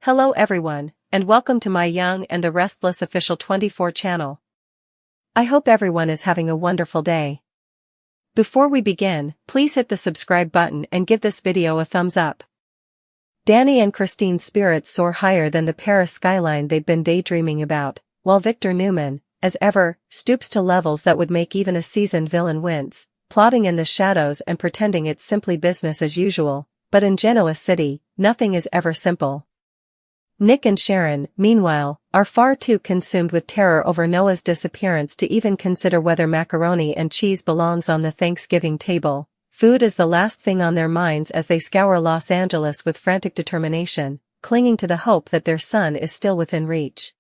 Hello everyone, and welcome to my Young and the Restless official 24 channel. I hope everyone is having a wonderful day. Before we begin, please hit the subscribe button and give this video a thumbs up. Danny and Christine's spirits soar higher than the Paris skyline they've been daydreaming about, while Victor Newman, as ever, stoops to levels that would make even a seasoned villain wince, plotting in the shadows and pretending it's simply business as usual, but in Genoa City, nothing is ever simple. Nick and Sharon, meanwhile, are far too consumed with terror over Noah's disappearance to even consider whether macaroni and cheese belongs on the Thanksgiving table. Food is the last thing on their minds as they scour Los Angeles with frantic determination, clinging to the hope that their son is still within reach.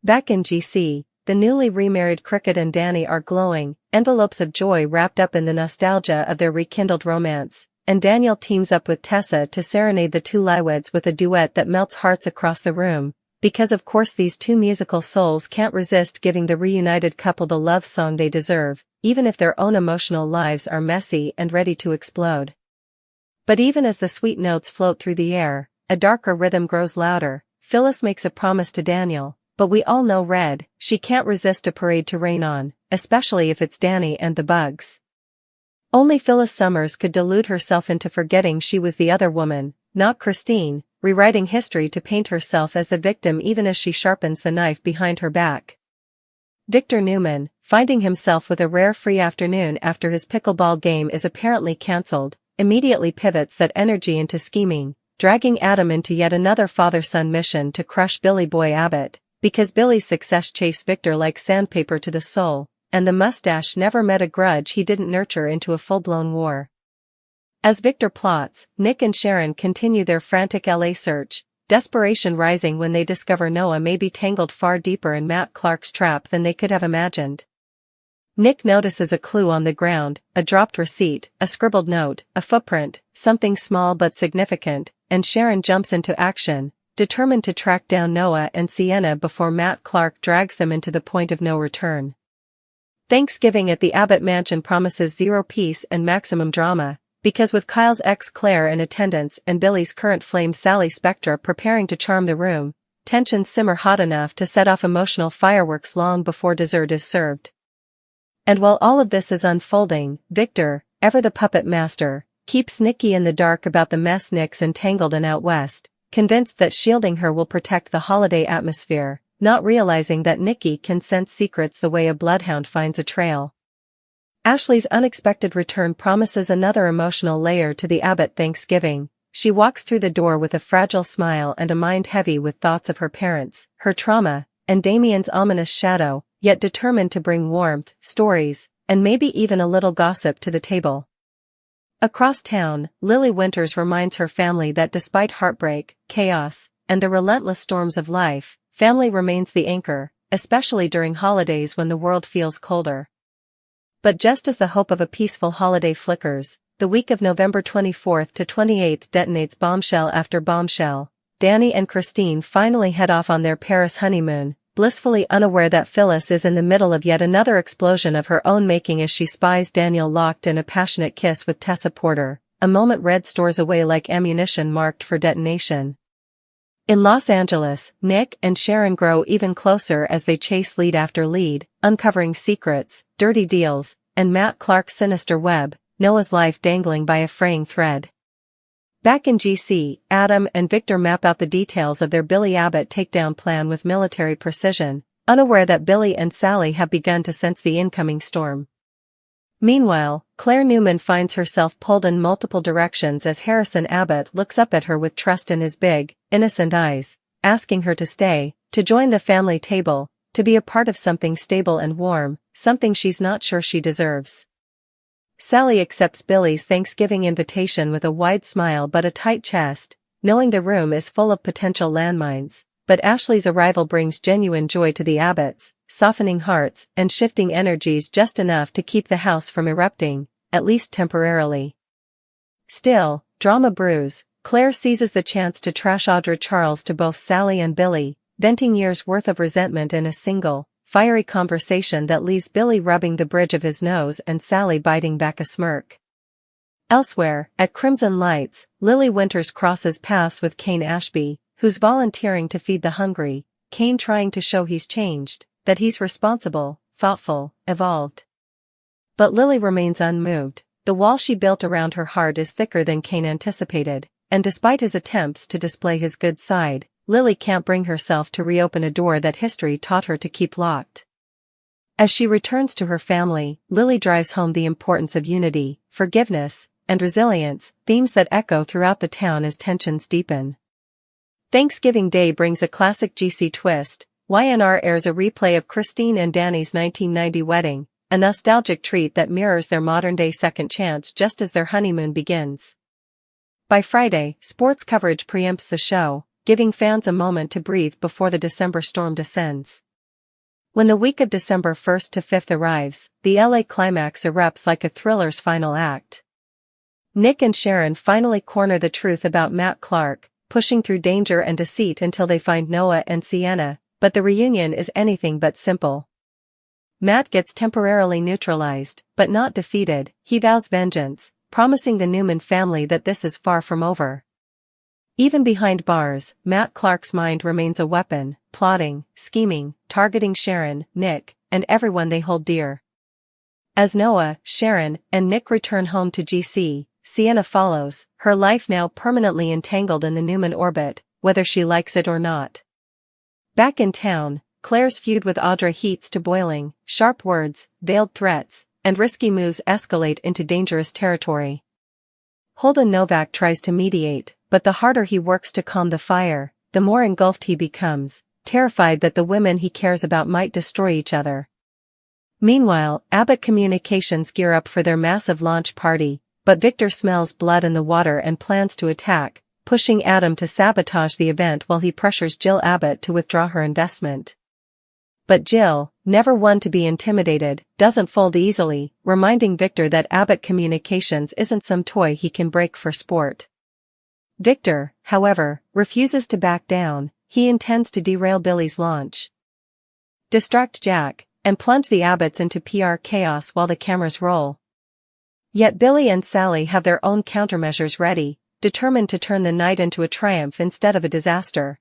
Back in GC, the newly remarried Cricket and Danny are glowing, envelopes of joy wrapped up in the nostalgia of their rekindled romance. And Daniel teams up with Tessa to serenade the two Liweds with a duet that melts hearts across the room, because of course these two musical souls can't resist giving the reunited couple the love song they deserve, even if their own emotional lives are messy and ready to explode. But even as the sweet notes float through the air, a darker rhythm grows louder. Phyllis makes a promise to Daniel, but we all know she can't resist a parade to rain on, especially if it's Danny and the Bugs. Only Phyllis Summers could delude herself into forgetting she was the other woman, not Christine, rewriting history to paint herself as the victim even as she sharpens the knife behind her back. Victor Newman, finding himself with a rare free afternoon after his pickleball game is apparently cancelled, immediately pivots that energy into scheming, dragging Adam into yet another father-son mission to crush Billy Boy Abbott, because Billy's success chafes Victor like sandpaper to the soul. And the mustache never met a grudge he didn't nurture into a full-blown war. As Victor plots, Nick and Sharon continue their frantic LA search, desperation rising when they discover Noah may be tangled far deeper in Matt Clark's trap than they could have imagined. Nick notices a clue on the ground, a dropped receipt, a scribbled note, a footprint, something small but significant, and Sharon jumps into action, determined to track down Noah and Sienna before Matt Clark drags them into the point of no return. Thanksgiving at the Abbott mansion promises zero peace and maximum drama, because with Kyle's ex Claire in attendance and Billy's current flame Sally Spectra preparing to charm the room, tensions simmer hot enough to set off emotional fireworks long before dessert is served. And while all of this is unfolding, Victor, ever the puppet master, keeps NIKKI in the dark about the mess Nick's entangled in out west, convinced that shielding her will protect the holiday atmosphere. Not realizing that NIKKI can sense secrets the way a bloodhound finds a trail. Ashley's unexpected return promises another emotional layer to the Abbott Thanksgiving. She walks through the door with a fragile smile and a mind heavy with thoughts of her parents, her trauma, and Damien's ominous shadow, yet determined to bring warmth, stories, and maybe even a little gossip to the table. Across town, Lily Winters reminds her family that despite heartbreak, chaos, and the relentless storms of life, family remains the anchor, especially during holidays when the world feels colder. But just as the hope of a peaceful holiday flickers, the week of November 24th to 28th detonates bombshell after bombshell. Danny and Christine finally head off on their Paris honeymoon, blissfully unaware that Phyllis is in the middle of yet another explosion of her own making as she spies Daniel locked in a passionate kiss with Tessa Porter, a moment Red stores away like ammunition marked for detonation. In Los Angeles, Nick and Sharon grow even closer as they chase lead after lead, uncovering secrets, dirty deals, and Matt Clark's sinister web, Noah's life dangling by a fraying thread. Back in GC, Adam and Victor map out the details of their Billy Abbott takedown plan with military precision, unaware that Billy and Sally have begun to sense the incoming storm. Meanwhile, Claire Newman finds herself pulled in multiple directions as Harrison Abbott looks up at her with trust in his big, innocent eyes, asking her to stay, to join the family table, to be a part of something stable and warm, something she's not sure she deserves. Sally accepts Billy's Thanksgiving invitation with a wide smile but a tight chest, knowing the room is full of potential landmines. But Ashley's arrival brings genuine joy to the Abbotts, softening hearts and shifting energies just enough to keep the house from erupting, at least temporarily. Still, drama brews. Claire seizes the chance to trash AUDRA Charles to both Sally and Billy, venting years' worth of resentment in a single, fiery conversation that leaves Billy rubbing the bridge of his nose and Sally biting back a smirk. Elsewhere, at Crimson Lights, Lily Winters crosses paths with Kane Ashby, who's volunteering to feed the hungry, Kane trying to show he's changed, that he's responsible, thoughtful, evolved. But Lily remains unmoved. The wall she built around her heart is thicker than Kane anticipated, and despite his attempts to display his good side, Lily can't bring herself to reopen a door that history taught her to keep locked. As she returns to her family, Lily drives home the importance of unity, forgiveness, and resilience, themes that echo throughout the town as tensions deepen. Thanksgiving Day brings a classic GC twist. YNR airs a replay of Christine and Danny's 1990 wedding, a nostalgic treat that mirrors their modern-day second chance just as their honeymoon begins. By Friday, sports coverage preempts the show, giving fans a moment to breathe before the December storm descends. When the week of December 1st to 5th arrives, the LA climax erupts like a thriller's final act. Nick and Sharon finally corner the truth about Matt Clark, pushing through danger and deceit until they find Noah and Sienna, but the reunion is anything but simple. Matt gets temporarily neutralized, but not defeated. He vows vengeance, promising the Newman family that this is far from over. Even behind bars, Matt Clark's mind remains a weapon, plotting, scheming, targeting Sharon, Nick, and everyone they hold dear. As Noah, Sharon, and Nick return home to GC, Sienna follows, her life now permanently entangled in the Newman orbit, whether she likes it or not. Back in town, Claire's feud with AUDRA heats to boiling, sharp words, veiled threats, and risky moves escalate into dangerous territory. Holden Novak tries to mediate, but the harder he works to calm the fire, the more engulfed he becomes, terrified that the women he cares about might destroy each other. Meanwhile, Abbott Communications gear up for their massive launch party, but Victor smells blood in the water and plans to attack, pushing Adam to sabotage the event while he pressures Jill Abbott to withdraw her investment. But Jill, never one to be intimidated, doesn't fold easily, reminding Victor that Abbott Communications isn't some toy he can break for sport. Victor, however, refuses to back down. He intends to derail Billy's launch, distract Jack, and plunge the Abbotts into PR chaos while the cameras roll. Yet Billy and Sally have their own countermeasures ready, determined to turn the night into a triumph instead of a disaster.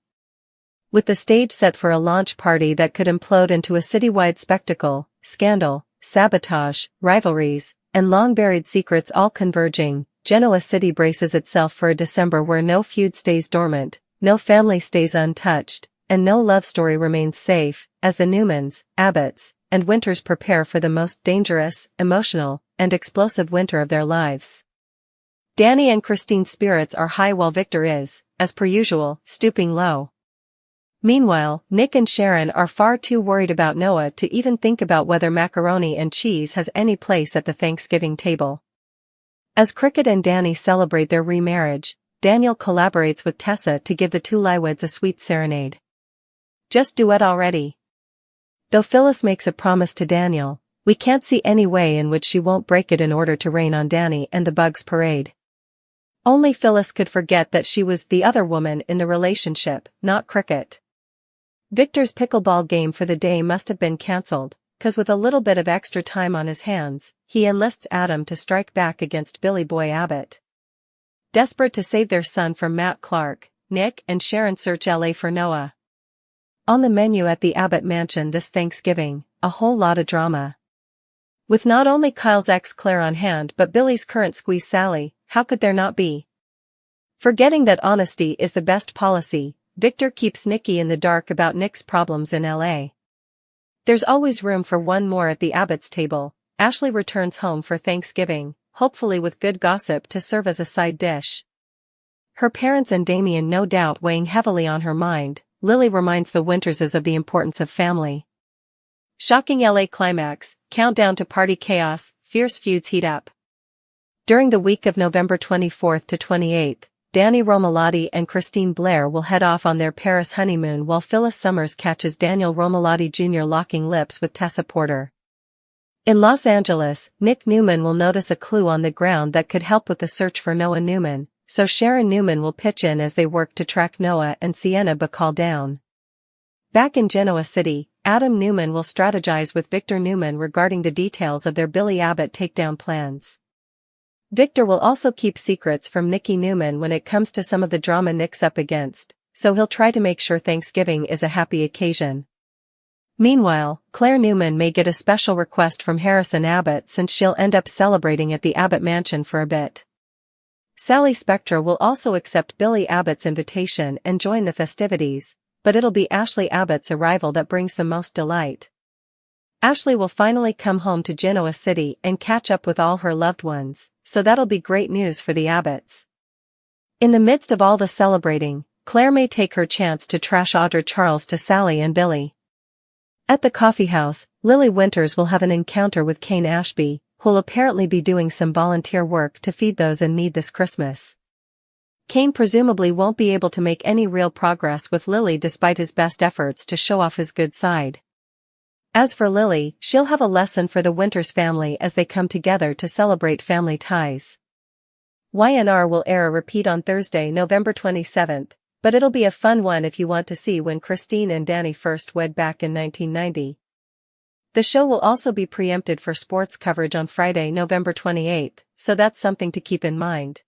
With the stage set for a launch party that could implode into a citywide spectacle, scandal, sabotage, rivalries, and long-buried secrets all converging, Genoa City braces itself for a December where no feud stays dormant, no family stays untouched, and no love story remains safe, as the Newmans, Abbotts, and Winters prepare for the most dangerous, emotional, and explosive winter of their lives. Danny and Christine's spirits are high while Victor is, as per usual, stooping low. Meanwhile, Nick and Sharon are far too worried about Noah to even think about whether macaroni and cheese has any place at the Thanksgiving table. As Cricket and Danny celebrate their remarriage, Daniel collaborates with Tessa to give the two Lyweds a sweet serenade. Just duet already. Though Phyllis makes a promise to Daniel, we can't see any way in which she won't break it in order to rain on Danny and the Bugs parade. Only Phyllis could forget that she was the other woman in the relationship, not Cricket. Victor's pickleball game for the day must have been cancelled, cause with a little bit of extra time on his hands, he enlists Adam to strike back against Billy Boy Abbott. Desperate to save their son from Matt Clark, Nick and Sharon search LA for Noah. On the menu at the Abbott mansion this Thanksgiving, a whole lot of drama. With not only Kyle's ex Claire on hand but Billy's current squeeze Sally, how could there not be? Forgetting that honesty is the best policy, Victor keeps NIKKI in the dark about Nick's problems in LA. There's always room for one more at the Abbott's table. Ashley returns home for Thanksgiving, hopefully with good gossip to serve as a side dish. Her parents and Damien no doubt weighing heavily on her mind, Lily reminds the Winterses of the importance of family. Shocking LA climax, countdown to party chaos, fierce feuds heat up. During the week of November 24th to 28th, Danny Romalotti and Christine Blair will head off on their Paris honeymoon while Phyllis Summers catches Daniel Romalotti Jr. locking lips with Tessa Porter. In Los Angeles, Nick Newman will notice a clue on the ground that could help with the search for Noah Newman, so Sharon Newman will pitch in as they work to track Noah and Sienna Bacall down. Back in Genoa City, Adam Newman will strategize with Victor Newman regarding the details of their Billy Abbott takedown plans. Victor will also keep secrets from NIKKI Newman when it comes to some of the drama Nick's up against, so he'll try to make sure Thanksgiving is a happy occasion. Meanwhile, Claire Newman may get a special request from Harrison Abbott since she'll end up celebrating at the Abbott mansion for a bit. Sally Spectra will also accept Billy Abbott's invitation and join the festivities, but it'll be Ashley Abbott's arrival that brings the most delight. Ashley will finally come home to Genoa City and catch up with all her loved ones, so that'll be great news for the Abbotts. In the midst of all the celebrating, Claire may take her chance to trash AUDRA Charles to Sally and Billy. At the coffee house, Lily Winters will have an encounter with Kane Ashby, who'll apparently be doing some volunteer work to feed those in need this Christmas. Kane presumably won't be able to make any real progress with Lily despite his best efforts to show off his good side. As for Lily, she'll have a lesson for the Winters family as they come together to celebrate family ties. YNR will air a repeat on Thursday, November 27th, but it'll be a fun one if you want to see when Christine and Danny first wed back in 1990. The show will also be preempted for sports coverage on Friday, November 28th, so that's something to keep in mind.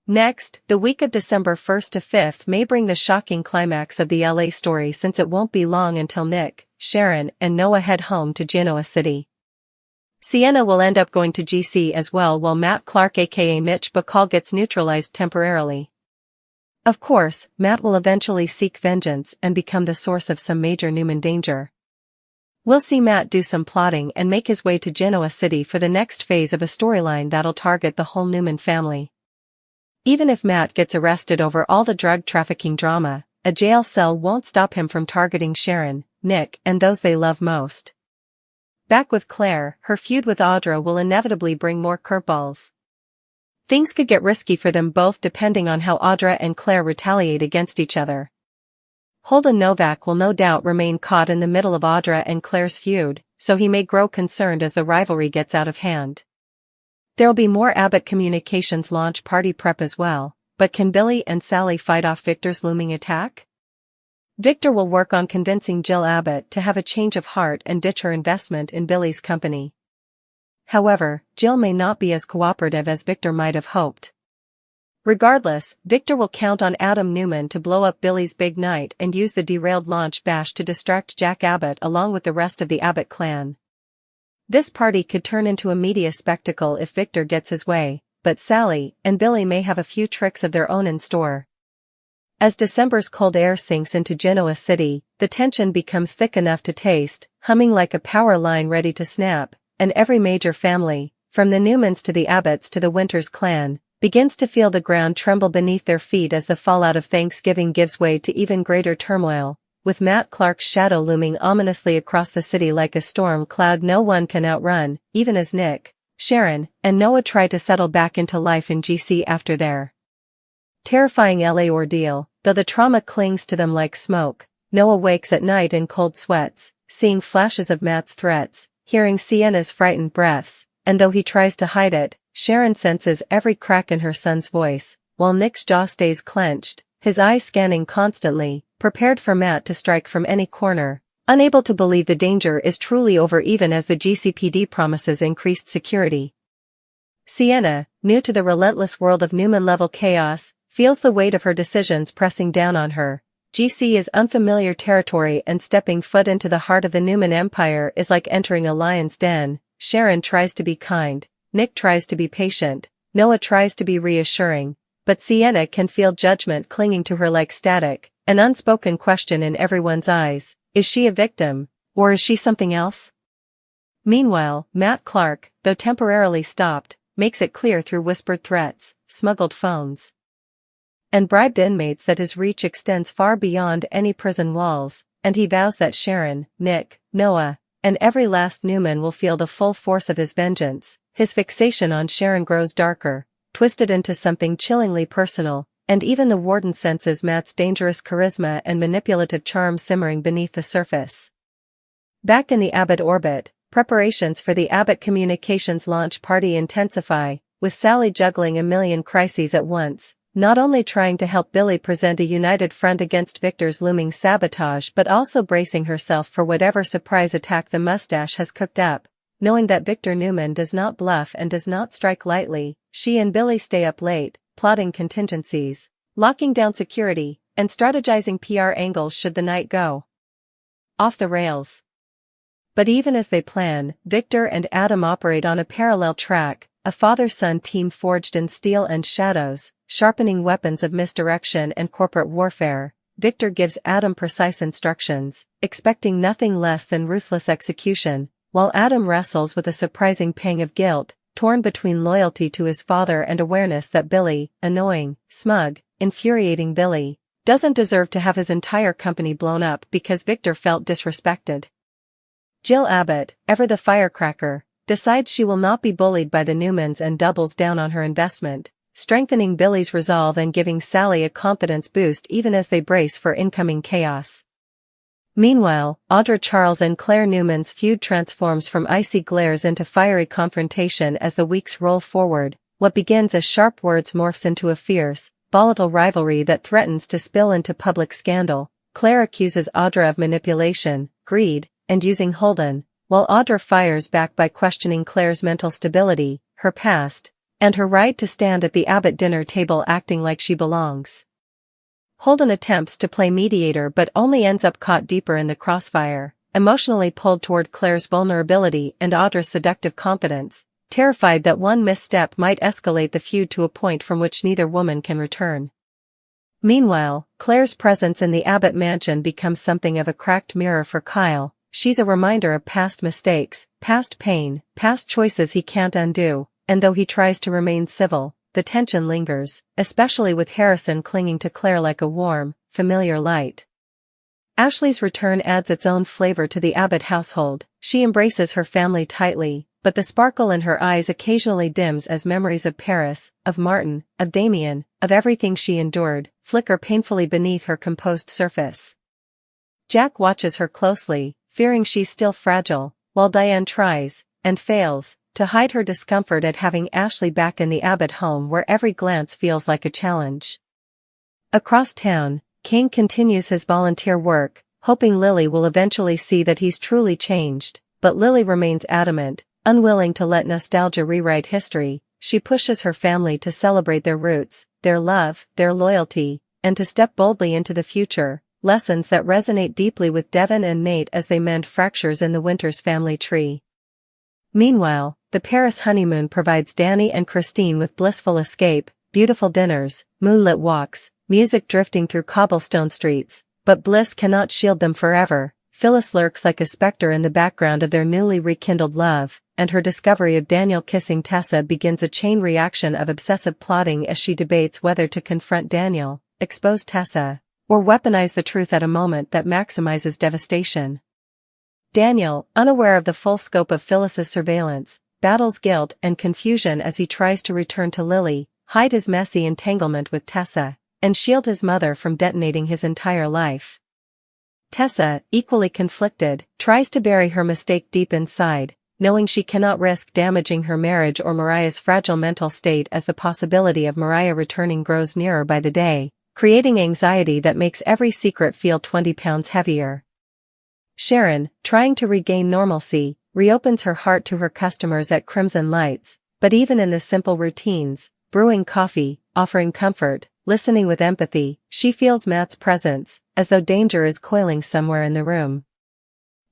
Next, the week of December 1st to 5th may bring the shocking climax of the LA story since it won't be long until Nick, Sharon, and Noah head home to Genoa City. Sienna will end up going to GC as well while Matt Clark aka Mitch Bacall gets neutralized temporarily. Of course, Matt will eventually seek vengeance and become the source of some major Newman danger. We'll see Matt do some plotting and make his way to Genoa City for the next phase of a storyline that'll target the whole Newman family. Even if Matt gets arrested over all the drug trafficking drama, a jail cell won't stop him from targeting Sharon, Nick, and those they love most. Back with Claire, her feud with AUDRA will inevitably bring more curveballs. Things could get risky for them both depending on how AUDRA and Claire retaliate against each other. Holden Novak will no doubt remain caught in the middle of AUDRA and Claire's feud, so he may grow concerned as the rivalry gets out of hand. There'll be more Abbott Communications launch party prep as well, but can Billy and Sally fight off Victor's looming attack? Victor will work on convincing Jill Abbott to have a change of heart and ditch her investment in Billy's company. However, Jill may not be as cooperative as Victor might have hoped. Regardless, Victor will count on Adam Newman to blow up Billy's big night and use the derailed launch bash to distract Jack Abbott along with the rest of the Abbott clan. This party could turn into a media spectacle if Victor gets his way, but Sally and Billy may have a few tricks of their own in store. As December's cold air sinks into Genoa City, the tension becomes thick enough to taste, humming like a power line ready to snap, and every major family, from the Newmans to the Abbotts to the Winters clan, begins to feel the ground tremble beneath their feet as the fallout of Thanksgiving gives way to even greater turmoil, with Matt Clark's shadow looming ominously across the city like a storm cloud no one can outrun, even as Nick, Sharon, and Noah try to settle back into life in GC after their terrifying LA ordeal. Though the trauma clings to them like smoke, Noah wakes at night in cold sweats, seeing flashes of Matt's threats, hearing Sienna's frightened breaths, and though he tries to hide it, Sharon senses every crack in her son's voice, while Nick's jaw stays clenched, his eyes scanning constantly, prepared for Matt to strike from any corner, unable to believe the danger is truly over even as the GCPD promises increased security. Sienna, new to the relentless world of Newman-level chaos, feels the weight of her decisions pressing down on her. GC is unfamiliar territory and stepping foot into the heart of the Newman Empire is like entering a lion's den. Sharon tries to be kind, Nick tries to be patient, Noah tries to be reassuring, but Sienna can feel judgment clinging to her like static, an unspoken question in everyone's eyes: is she a victim, or is she something else? Meanwhile, Matt Clark, though temporarily stopped, makes it clear through whispered threats, smuggled phones, and bribed inmates that his reach extends far beyond any prison walls, and he vows that Sharon, Nick, Noah, and every last Newman will feel the full force of his vengeance. His fixation on Sharon grows darker, twisted into something chillingly personal, and even the warden senses Matt's dangerous charisma and manipulative charm simmering beneath the surface. Back in the Abbott orbit, preparations for the Abbott Communications launch party intensify, with Sally juggling a million crises at once, not only trying to help Billy present a united front against Victor's looming sabotage but also bracing herself for whatever surprise attack the mustache has cooked up. Knowing that Victor Newman does not bluff and does not strike lightly, she and Billy stay up late, plotting contingencies, locking down security, and strategizing PR angles should the night go off the rails. But even as they plan, Victor and Adam operate on a parallel track, a father-son team forged in steel and shadows, sharpening weapons of misdirection and corporate warfare. Victor gives Adam precise instructions, expecting nothing less than ruthless execution, while Adam wrestles with a surprising pang of guilt, torn between loyalty to his father and awareness that Billy, annoying, smug, infuriating Billy, doesn't deserve to have his entire company blown up because Victor felt disrespected. Jill Abbott, ever the firecracker, decides she will not be bullied by the Newmans and doubles down on her investment, strengthening Billy's resolve and giving Sally a confidence boost even as they brace for incoming chaos. Meanwhile, Audra Charles and Claire Newman's feud transforms from icy glares into fiery confrontation as the weeks roll forward. What begins as sharp words morphs into a fierce, volatile rivalry that threatens to spill into public scandal. Claire accuses Audra of manipulation, greed, and using Holden, while Audra fires back by questioning Claire's mental stability, her past, and her right to stand at the Abbott dinner table acting like she belongs. Holden attempts to play mediator but only ends up caught deeper in the crossfire, emotionally pulled toward Claire's vulnerability and Audra's seductive confidence, terrified that one misstep might escalate the feud to a point from which neither woman can return. Meanwhile, Claire's presence in the Abbott mansion becomes something of a cracked mirror for Kyle. She's a reminder of past mistakes, past pain, past choices he can't undo, and though he tries to remain civil, the tension lingers, especially with Harrison clinging to Claire like a warm, familiar light. Ashley's return adds its own flavor to the Abbott household. She embraces her family tightly, but the sparkle in her eyes occasionally dims as memories of Paris, of Martin, of Damien, of everything she endured, flicker painfully beneath her composed surface. Jack watches her closely, fearing she's still fragile, while Diane tries, and fails, to hide her discomfort at having Ashley back in the Abbott home where every glance feels like a challenge. Across town, King continues his volunteer work, hoping Lily will eventually see that he's truly changed, but Lily remains adamant, unwilling to let nostalgia rewrite history. She pushes her family to celebrate their roots, their love, their loyalty, and to step boldly into the future, lessons that resonate deeply with Devin and Nate as they mend fractures in the Winters family tree. Meanwhile, the Paris honeymoon provides Danny and Christine with blissful escape, beautiful dinners, moonlit walks, music drifting through cobblestone streets, but bliss cannot shield them forever. Phyllis lurks like a specter in the background of their newly rekindled love, and her discovery of Daniel kissing Tessa begins a chain reaction of obsessive plotting as she debates whether to confront Daniel, expose Tessa, or weaponize the truth at a moment that maximizes devastation. Daniel, unaware of the full scope of Phyllis's surveillance, battles guilt and confusion as he tries to return to Lily, hide his messy entanglement with Tessa, and shield his mother from detonating his entire life. Tessa, equally conflicted, tries to bury her mistake deep inside, knowing she cannot risk damaging her marriage or Mariah's fragile mental state as the possibility of Mariah returning grows nearer by the day, creating anxiety that makes every secret feel 20 pounds heavier. Sharon, trying to regain normalcy, reopens her heart to her customers at Crimson Lights, but even in the simple routines, brewing coffee, offering comfort, listening with empathy, she feels Matt's presence, as though danger is coiling somewhere in the room.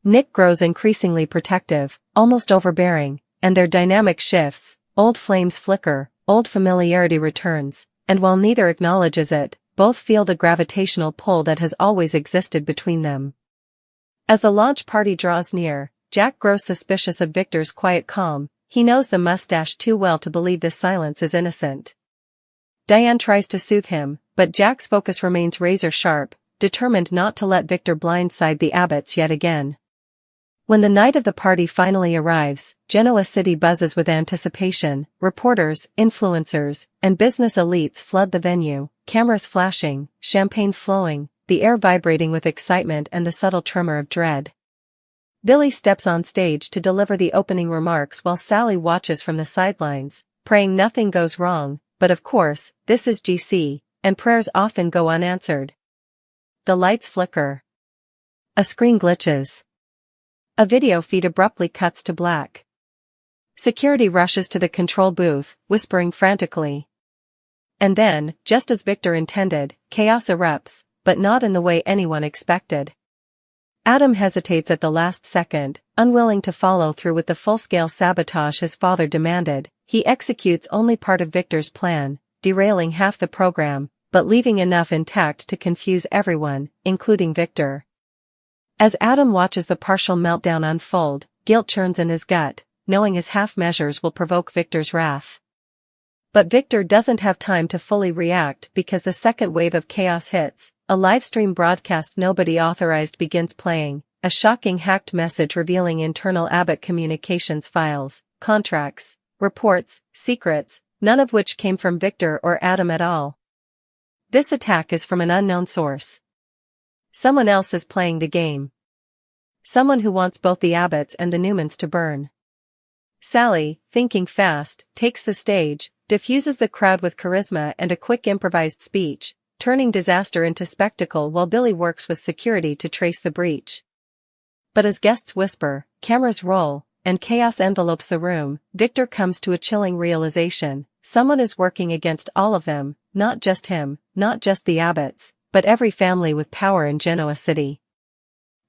Nick grows increasingly protective, almost overbearing, and their dynamic shifts, old flames flicker, old familiarity returns, and while neither acknowledges it, both feel the gravitational pull that has always existed between them. As the launch party draws near, Jack grows suspicious of Victor's quiet calm. He knows the mustache too well to believe this silence is innocent. Diane tries to soothe him, but Jack's focus remains razor-sharp, determined not to let Victor blindside the Abbotts yet again. When the night of the party finally arrives, Genoa City buzzes with anticipation. Reporters, influencers, and business elites flood the venue, cameras flashing, champagne flowing, the air vibrating with excitement and the subtle tremor of dread. Billy steps on stage to deliver the opening remarks while Sally watches from the sidelines, praying nothing goes wrong, but of course, this is GC, and prayers often go unanswered. The lights flicker. A screen glitches. A video feed abruptly cuts to black. Security rushes to the control booth, whispering frantically. And then, just as Victor intended, chaos erupts. but not in the way anyone expected. Adam hesitates at the last second, unwilling to follow through with the full-scale sabotage his father demanded. He executes only part of Victor's plan, derailing half the program, but leaving enough intact to confuse everyone, including Victor. As Adam watches the partial meltdown unfold, guilt churns in his gut, knowing his half-measures will provoke Victor's wrath. But Victor doesn't have time to fully react because the second wave of chaos hits. A livestream broadcast nobody authorized begins playing, a shocking hacked message revealing internal Abbott communications files, contracts, reports, secrets, none of which came from Victor or Adam at all. This attack is from an unknown source. Someone else is playing the game. Someone who wants both the Abbotts and the Newmans to burn. Sally, thinking fast, takes the stage, diffuses the crowd with charisma and a quick improvised speech, turning disaster into spectacle while Billy works with security to trace the breach. But as guests whisper, cameras roll, and chaos envelopes the room, Victor comes to a chilling realization: someone is working against all of them, not just him, not just the Abbotts, but every family with power in Genoa City.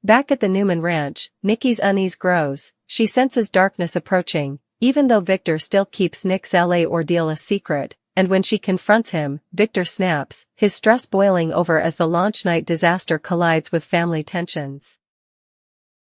Back at the Newman ranch, Nikki's unease grows. She senses darkness approaching, even though Victor still keeps Nick's LA ordeal a secret, and when she confronts him, Victor snaps, his stress boiling over as the launch night disaster collides with family tensions.